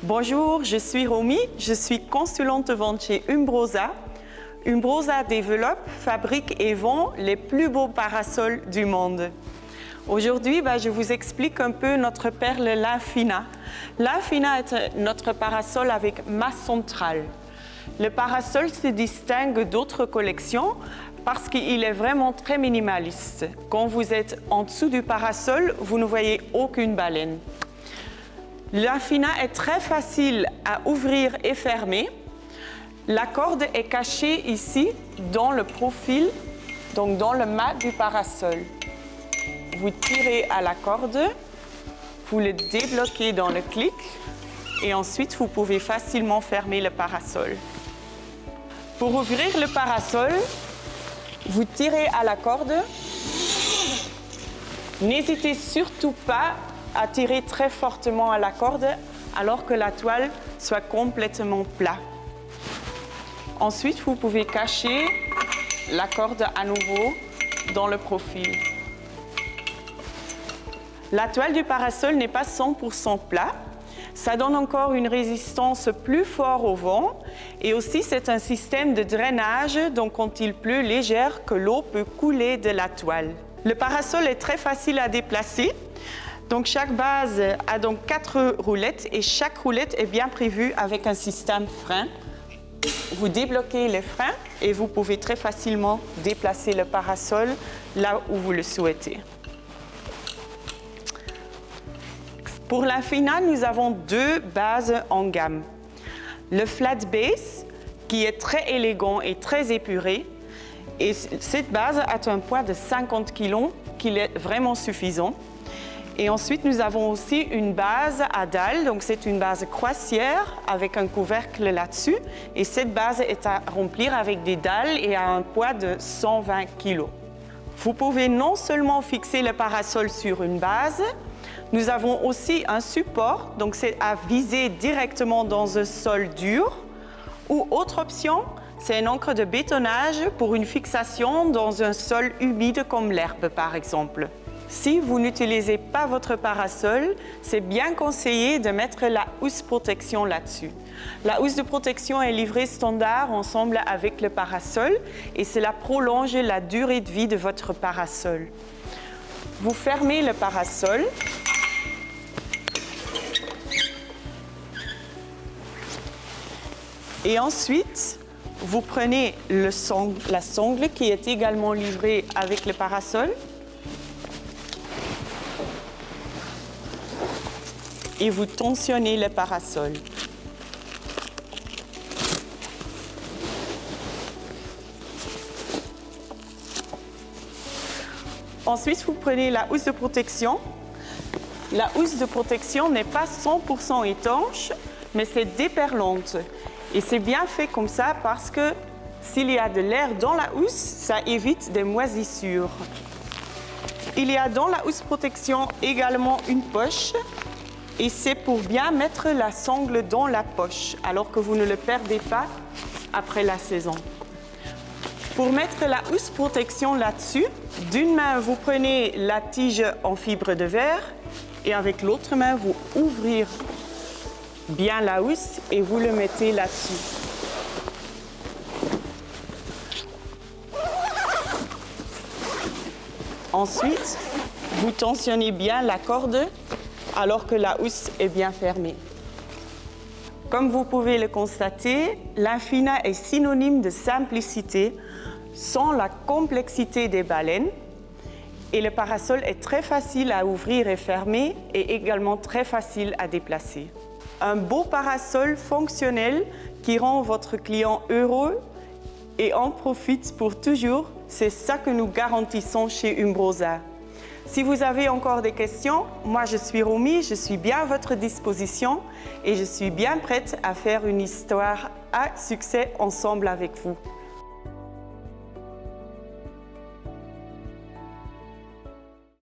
Bonjour, je suis Romy, je suis consultante de vente chez Umbrosa. Umbrosa développe, fabrique et vend les plus beaux parasols du monde. Aujourd'hui, je vous explique un peu notre perle l'Infina. L'Infina est notre parasol avec masse centrale. Le parasol se distingue d'autres collections parce qu'il est vraiment très minimaliste. Quand vous êtes en dessous du parasol, vous ne voyez aucune baleine. L'Infina est très facile à ouvrir et fermer. La corde est cachée ici dans le profil, donc dans le mât du parasol. Vous tirez à la corde, vous le débloquez dans le clic et ensuite vous pouvez facilement fermer le parasol. Pour ouvrir le parasol, vous tirez à la corde. N'hésitez surtout pas à tirer très fortement à la corde alors que la toile soit complètement plate. Ensuite, vous pouvez cacher la corde à nouveau dans le profil. La toile du parasol n'est pas 100% plat. Ça donne encore une résistance plus forte au vent et aussi c'est un système de drainage, donc quand il pleut légère, que l'eau peut couler de la toile. Le parasol est très facile à déplacer. Donc chaque base a donc 4 roulettes et chaque roulette est bien prévue avec un système frein. Vous débloquez les freins et vous pouvez très facilement déplacer le parasol là où vous le souhaitez. Pour l'Infina, nous avons 2 bases en gamme. Le flat base, qui est très élégant et très épuré. Et cette base a un poids de 50 kg, qui est vraiment suffisant. Et ensuite, nous avons aussi une base à dalles, donc c'est une base croisière avec un couvercle là-dessus. Et cette base est à remplir avec des dalles et a un poids de 120 kg. Vous pouvez non seulement fixer le parasol sur une base, nous avons aussi un support, donc c'est à viser directement dans un sol dur. Ou autre option, c'est une encre de bétonnage pour une fixation dans un sol humide comme l'herbe par exemple. Si vous n'utilisez pas votre parasol, c'est bien conseillé de mettre la housse protection là-dessus. La housse de protection est livrée standard ensemble avec le parasol et cela prolonge la durée de vie de votre parasol. Vous fermez le parasol. Et ensuite, vous prenez la sangle qui est également livrée avec le parasol. Et vous tensionnez le parasol. Ensuite, vous prenez la housse de protection. La housse de protection n'est pas 100% étanche, mais c'est déperlante. Et c'est bien fait comme ça parce que s'il y a de l'air dans la housse, ça évite des moisissures. Il y a dans la housse protection également une poche. Et c'est pour bien mettre la sangle dans la poche, alors que vous ne le perdez pas après la saison. Pour mettre la housse protection là-dessus, d'une main, vous prenez la tige en fibre de verre et avec l'autre main, vous ouvrez bien la housse et vous le mettez là-dessus. Ensuite, vous tensionnez bien la corde alors que la housse est bien fermée. Comme vous pouvez le constater, l'Infina est synonyme de simplicité sans la complexité des baleines et le parasol est très facile à ouvrir et fermer et également très facile à déplacer. Un beau parasol fonctionnel qui rend votre client heureux et en profite pour toujours, c'est ça que nous garantissons chez Umbrosa. Si vous avez encore des questions, moi je suis Romy, je suis bien à votre disposition et je suis bien prête à faire une histoire à succès ensemble avec vous.